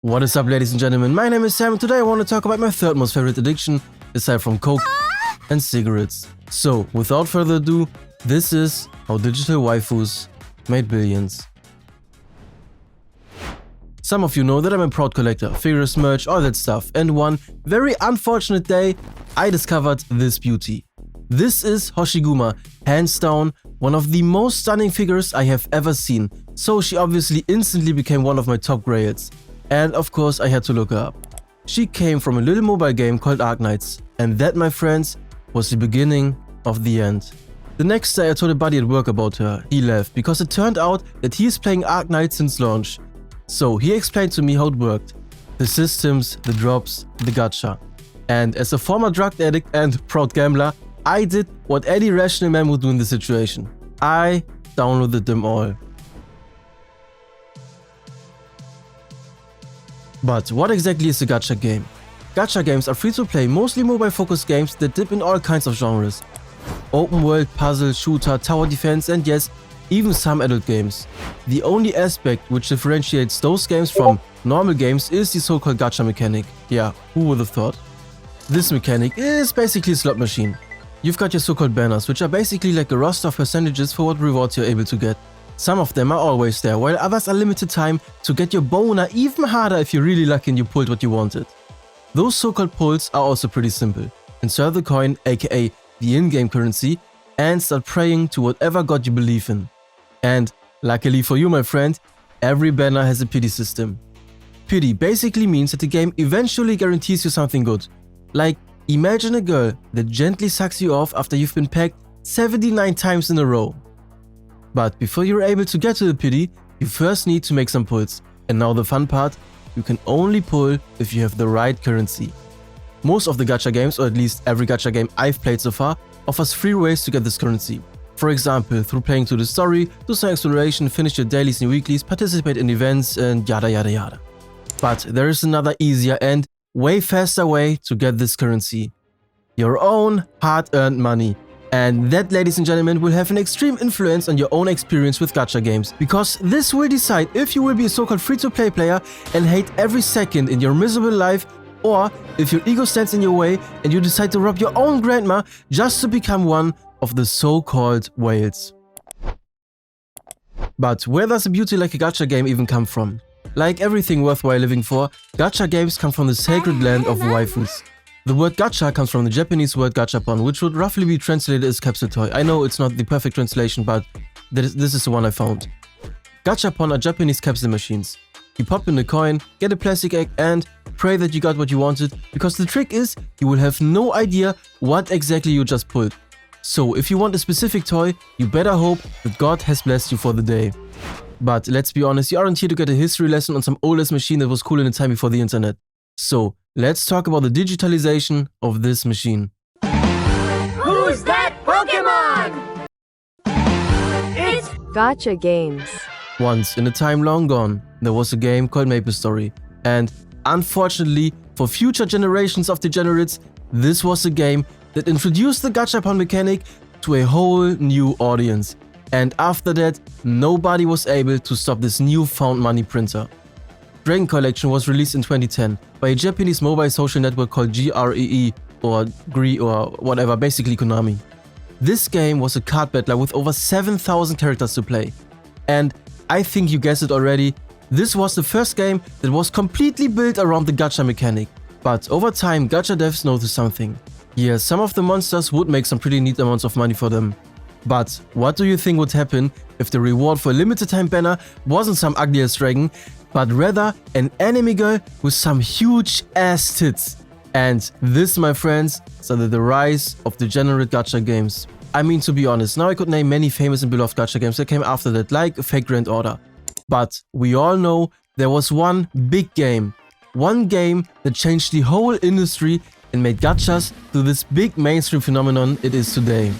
What is up, ladies and gentlemen? My name is Sam and today I want to talk about my third most favorite addiction, aside from coke and cigarettes. So, without further ado, this is how digital waifus made billions. Some of you know that I'm a proud collector, figures, merch, all that stuff, and one very unfortunate day, I discovered this beauty. This is Hoshiguma, hands down, one of the most stunning figures I have ever seen, so she obviously instantly became one of my top grails. And of course I had to look her up. She came from a little mobile game called Arknights, and that, my friends, was the beginning of the end. The next day I told a buddy at work about her. He left because it turned out that he is playing Arknights since launch. So he explained to me how it worked. The systems, the drops, the gacha. And as a former drug addict and proud gambler, I did what any rational man would do in this situation. I downloaded them all. But what exactly is a gacha game? Gacha games are free-to-play, mostly mobile-focused games that dip in all kinds of genres. Open world, puzzle, shooter, tower defense, and yes, even some adult games. The only aspect which differentiates those games from normal games is the so-called gacha mechanic. Yeah, who would have thought? This mechanic is basically a slot machine. You've got your so-called banners, which are basically like a roster of percentages for what rewards you're able to get. Some of them are always there, while others are limited time to get your boner even harder if you're really lucky and you pulled what you wanted. Those so-called pulls are also pretty simple. Insert the coin, aka the in-game currency, and start praying to whatever god you believe in. And luckily for you, my friend, every banner has a pity system. Pity basically means that the game eventually guarantees you something good. Like, imagine a girl that gently sucks you off after you've been pegged 79 times in a row. But before you're able to get to the pity, you first need to make some pulls. And now the fun part, you can only pull if you have the right currency. Most of the gacha games, or at least every gacha game I've played so far, offers 3 ways to get this currency. For example, through playing through the story, do some exploration, finish your dailies and weeklies, participate in events, and yada yada yada. But there is another easier and way faster way to get this currency. Your own hard-earned money. And that, ladies and gentlemen, will have an extreme influence on your own experience with gacha games, because this will decide if you will be a so-called free-to-play player and hate every second in your miserable life, or if your ego stands in your way and you decide to rob your own grandma just to become one of the so-called whales. But where does a beauty like a gacha game even come from? Like everything worthwhile living for, gacha games come from the sacred land of waifus. The word gacha comes from the Japanese word gachapon, which would roughly be translated as capsule toy. I know it's not the perfect translation, but this is the one I found. Gachapon are Japanese capsule machines. You pop in a coin, get a plastic egg, and pray that you got what you wanted, because the trick is you will have no idea what exactly you just pulled. So if you want a specific toy, you better hope that God has blessed you for the day. But let's be honest, you aren't here to get a history lesson on some old-ass machine that was cool in the time before the internet. So, let's talk about the digitalization of this machine. Who's that Pokemon? It's Gacha Games. Once, in a time long gone, there was a game called MapleStory. And unfortunately, for future generations of degenerates, this was a game that introduced the gachapon mechanic to a whole new audience. And after that, nobody was able to stop this newfound money printer. Dragon Collection was released in 2010 by a Japanese mobile social network called GREE or GREE or whatever, basically Konami. This game was a card battler with over 7,000 characters to play. And I think you guessed it already, this was the first game that was completely built around the gacha mechanic. But over time, gacha devs noticed something. Yeah, some of the monsters would make some pretty neat amounts of money for them. But what do you think would happen if the reward for a limited time banner wasn't some ugly ass dragon, but rather an anime girl with some huge ass tits? And this, my friends, started the rise of degenerate gacha games. I mean, to be honest, now I could name many famous and beloved gacha games that came after that, like Fate Grand Order. But we all know there was one big game. One game that changed the whole industry and made gachas to this big mainstream phenomenon it is today.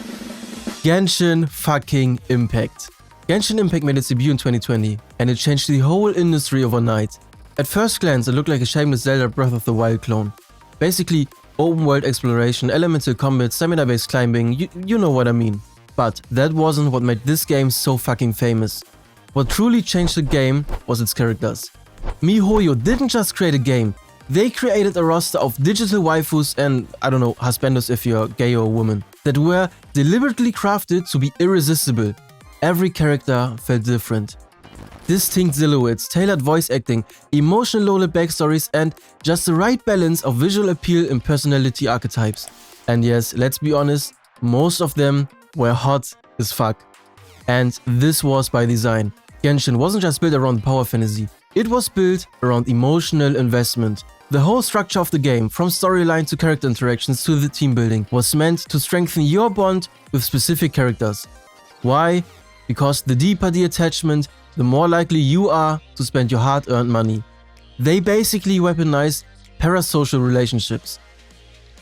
Genshin fucking Impact. Genshin Impact made its debut in 2020, and it changed the whole industry overnight. At first glance, it looked like a shameless Zelda Breath of the Wild clone. Basically, open world exploration, elemental combat, stamina-based climbing, you know what I mean. But that wasn't what made this game so fucking famous. What truly changed the game was its characters. MiHoYo didn't just create a game, they created a roster of digital waifus and, I don't know, husbandos if you're gay or a woman, that were deliberately crafted to be irresistible. Every character felt different. Distinct silhouettes, tailored voice acting, emotional loaded backstories, and just the right balance of visual appeal and personality archetypes. And yes, let's be honest, most of them were hot as fuck. And this was by design. Genshin wasn't just built around power fantasy, it was built around emotional investment. The whole structure of the game, from storyline to character interactions to the team building, was meant to strengthen your bond with specific characters. Why? Because the deeper the attachment, the more likely you are to spend your hard-earned money. They basically weaponized parasocial relationships.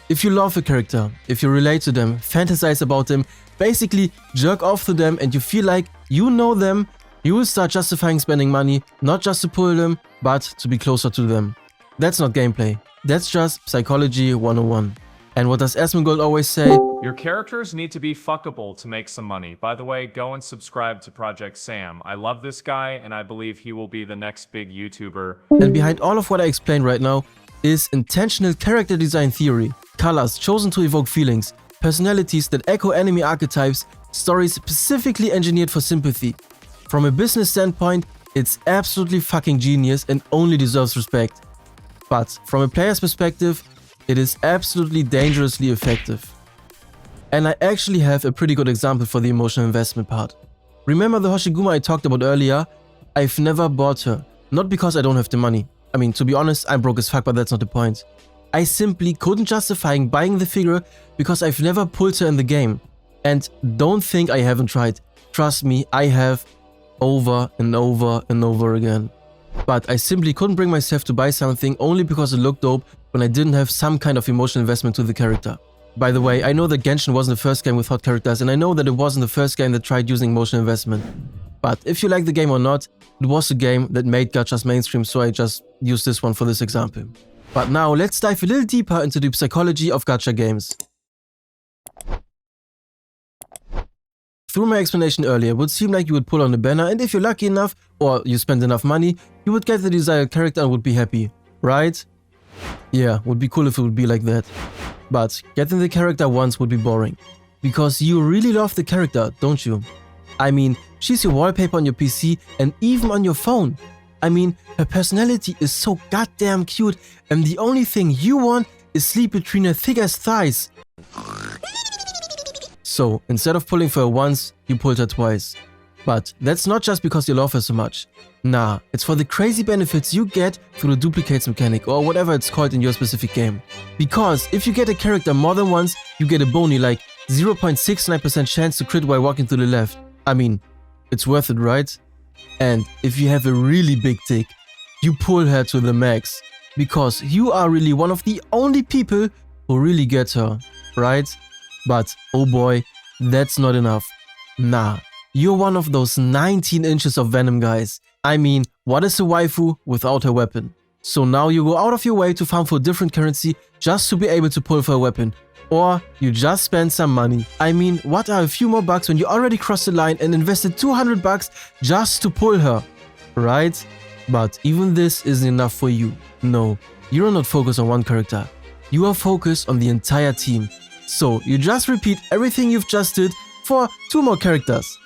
If you love a character, if you relate to them, fantasize about them, basically jerk off to them and you feel like you know them, you will start justifying spending money, not just to pull them, but to be closer to them. That's not gameplay, that's just psychology 101. And what does Asmongold always say? Your characters need to be fuckable to make some money. By the way, go and subscribe to Project Sam. I love this guy and I believe he will be the next big YouTuber. And behind all of what I explained right now is intentional character design theory. Colors chosen to evoke feelings, personalities that echo enemy archetypes, stories specifically engineered for sympathy. From a business standpoint, it's absolutely fucking genius and only deserves respect. But from a player's perspective, it is absolutely dangerously effective. And I actually have a pretty good example for the emotional investment part. Remember the Hoshiguma I talked about earlier? I've never bought her. Not because I don't have the money. I mean, to be honest, I'm broke as fuck, but that's not the point. I simply couldn't justify buying the figure because I've never pulled her in the game. And don't think I haven't tried. Trust me, I have over and over and over again. But I simply couldn't bring myself to buy something only because it looked dope when I didn't have some kind of emotional investment to the character. By the way, I know that Genshin wasn't the first game with hot characters, and I know that it wasn't the first game that tried using emotional investment. But if you like the game or not, it was a game that made gachas mainstream, so I just used this one for this example. But now let's dive a little deeper into the psychology of gacha games. Through my explanation earlier, it would seem like you would pull on a banner and if you're lucky enough, or you spend enough money, you would get the desired character and would be happy, right? Yeah, would be cool if it would be like that. But getting the character once would be boring. Because you really love the character, don't you? I mean, she's your wallpaper on your PC and even on your phone. I mean, her personality is so goddamn cute and the only thing you want is sleep between her thick-ass thighs. So, instead of pulling for her once, you pulled her twice. But that's not just because you love her so much. Nah, it's for the crazy benefits you get through the duplicates mechanic or whatever it's called in your specific game. Because if you get a character more than once, you get a bony like 0.69% chance to crit while walking to the left. I mean, it's worth it, right? And if you have a really big dick, you pull her to the max. Because you are really one of the only people who really get her, right? But, oh boy, that's not enough. Nah, you're one of those 19 inches of venom guys. I mean, what is a waifu without her weapon? So now you go out of your way to farm for a different currency just to be able to pull for a weapon. Or you just spend some money. I mean, what are a few more bucks when you already crossed the line and invested 200 bucks just to pull her, right? But even this isn't enough for you. No, you're not focused on one character. You are focused on the entire team. So you just repeat everything you've just did for 2 more characters.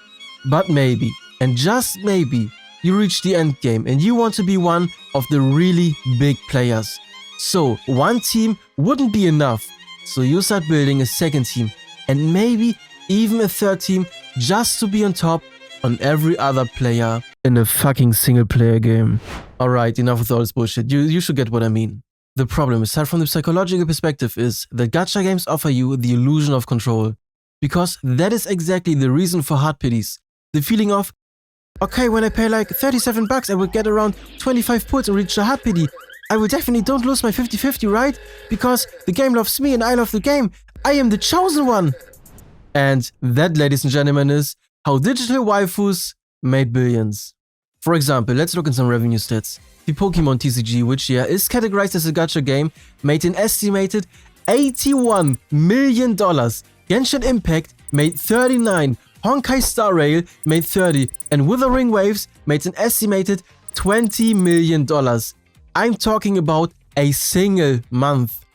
But maybe, and just maybe, you reach the end game and you want to be one of the really big players. So one team wouldn't be enough. So you start building a second team and maybe even a third team just to be on top on every other player in a fucking single player game. Alright, enough with all this bullshit. You should get what I mean. The problem, aside from the psychological perspective, is that gacha games offer you the illusion of control. Because that is exactly the reason for hard pities. The feeling of, okay, when I pay like 37 bucks I will get around 25 pulls and reach the hard pity. I will definitely don't lose my 50-50, right? Because the game loves me and I love the game. I am the chosen one. And that, ladies and gentlemen, is how digital waifus made billions. For example, let's look at some revenue stats. The Pokemon TCG, which here is categorized as a gacha game, made an estimated $81 million. Genshin Impact made 39, Honkai Star Rail made 30, and Wuthering Waves made an estimated $20 million. I'm talking about a single month.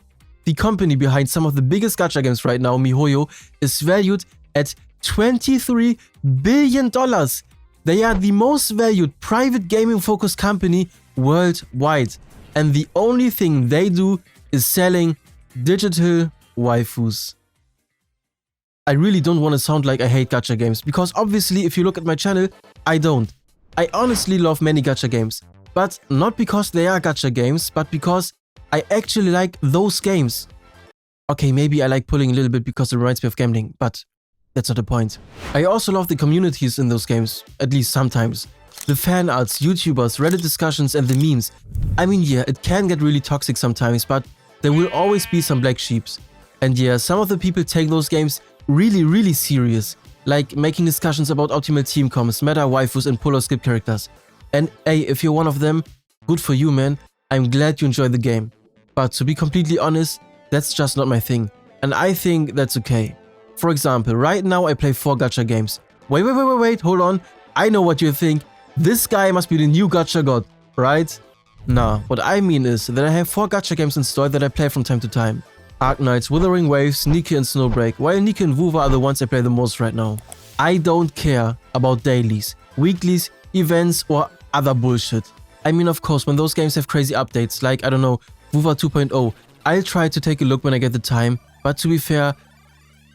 The company behind some of the biggest gacha games right now, MiHoYo, is valued at $23 billion. They are the most valued private gaming-focused company worldwide. And the only thing they do is selling digital waifus. I really don't want to sound like I hate gacha games, because obviously if you look at my channel, I don't. I honestly love many gacha games, but not because they are gacha games, but because I actually like those games. Okay, maybe I like pulling a little bit because it reminds me of gambling, but that's not the point. I also love the communities in those games, at least sometimes. The fan arts, YouTubers, Reddit discussions and the memes. I mean, yeah, it can get really toxic sometimes, but there will always be some black sheeps. And yeah, some of the people take those games really serious, like making discussions about optimal team comms, meta waifus and pull or skip characters. And hey, if you're one of them, good for you, man. I'm glad you enjoy the game. But to be completely honest, that's just not my thing. And I think that's okay. For example, right now I play 4 gacha games. Wait, hold on. I know what you think. This guy must be the new gacha god, right? Nah, what I mean is that I have 4 gacha games installed that I play from time to time. Arknights, Wuthering Waves, Nika and Snowbreak, while Nika and Wuva are the ones I play the most right now. I don't care about dailies, weeklies, events or other bullshit. I mean, of course, when those games have crazy updates, like, I don't know, Wuva 2.0, I'll try to take a look when I get the time, but to be fair,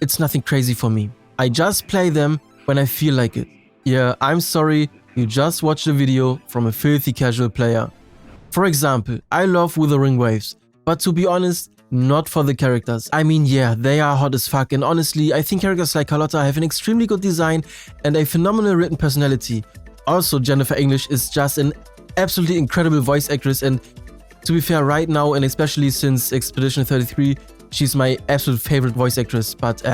it's nothing crazy for me. I just play them when I feel like it. Yeah, I'm sorry, you just watched a video from a filthy casual player. For example, I love Wuthering Waves, but to be honest, not for the characters. I mean, yeah, they are hot as fuck, and honestly, I think characters like Carlotta have an extremely good design and a phenomenal written personality. Also, Jennifer English is just an absolutely incredible voice actress, and to be fair, right now, and especially since Expedition 33, she's my absolute favorite voice actress. But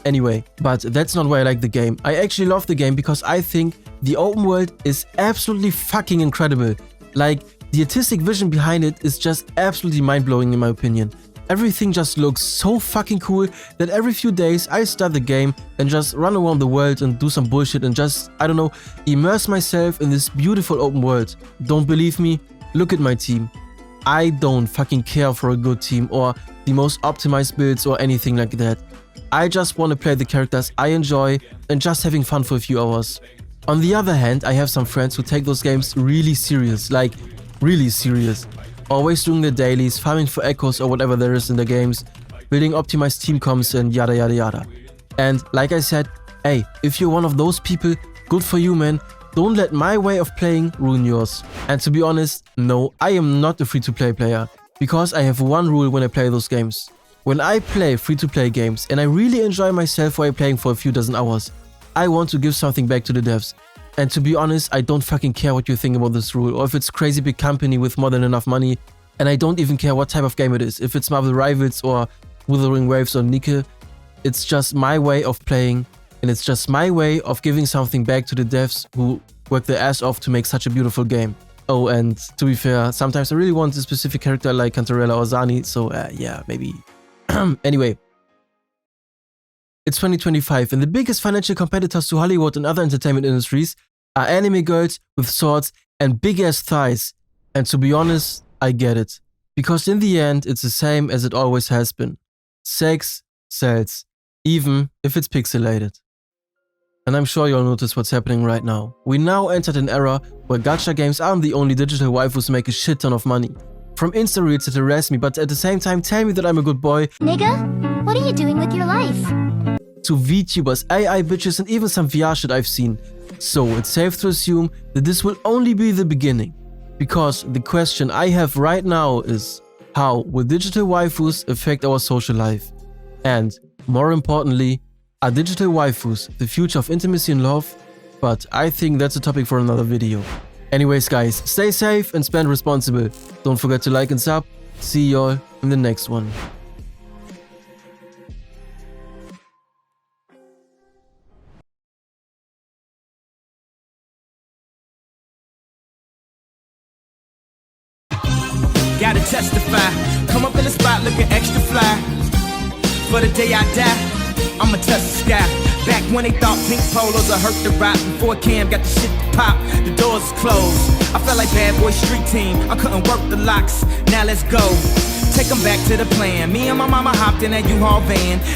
anyway, but that's not why I like the game. I actually love the game because I think the open world is absolutely fucking incredible. Like, the artistic vision behind it is just absolutely mind-blowing in my opinion. Everything just looks so fucking cool that every few days I start the game and just run around the world and do some bullshit and just, I don't know, immerse myself in this beautiful open world. Don't believe me? Look at my team. I don't fucking care for a good team or the most optimized builds or anything like that. I just want to play the characters I enjoy and just having fun for a few hours. On the other hand, I have some friends who take those games really serious, like really serious. Always doing the dailies, farming for echoes or whatever there is in the games, building optimized team comms and yada yada yada. And like I said, hey, if you're one of those people, good for you, man. Don't let my way of playing ruin yours. And to be honest, no, I am not a free-to-play player, because I have one rule when I play those games. When I play free-to-play games and I really enjoy myself while playing for a few dozen hours, I want to give something back to the devs. And to be honest, I don't fucking care what you think about this rule, or if it's crazy big company with more than enough money, and I don't even care what type of game it is, if it's Marvel Rivals or Wuthering Waves or Nika. It's just my way of playing, and it's just my way of giving something back to the devs who work their ass off to make such a beautiful game. Oh, and to be fair, sometimes I really want a specific character like Cantarella or Zani, so yeah, maybe. Anyway. It's 2025, and the biggest financial competitors to Hollywood and other entertainment industries are anime girls with swords and big-ass thighs. And to be honest, I get it. Because in the end, it's the same as it always has been. Sex sells, even if it's pixelated. And I'm sure you'll notice what's happening right now. We now entered an era where gacha games aren't the only digital waifus make a shit ton of money. From Insta reels that harass me, but at the same time tell me that I'm a good boy. Nigga, what are you doing with your life? To VTubers, AI bitches and even some VR shit I've seen. So it's safe to assume that this will only be the beginning. Because the question I have right now is, how will digital waifus affect our social life? And, more importantly, are digital waifus the future of intimacy and love? But I think that's a topic for another video. Anyways guys, stay safe and spend responsible. Don't forget to like and sub. See y'all in the next one. Gotta testify, come up in the spot looking extra fly. For the day I die, I'ma touch the sky. Back when they thought pink polos would hurt the rock. Before Cam got the shit to pop, the doors closed. I felt like bad boy street team, I couldn't work the locks. Now let's go. Take them back to the plan. Me and my mama hopped in that U-Haul van.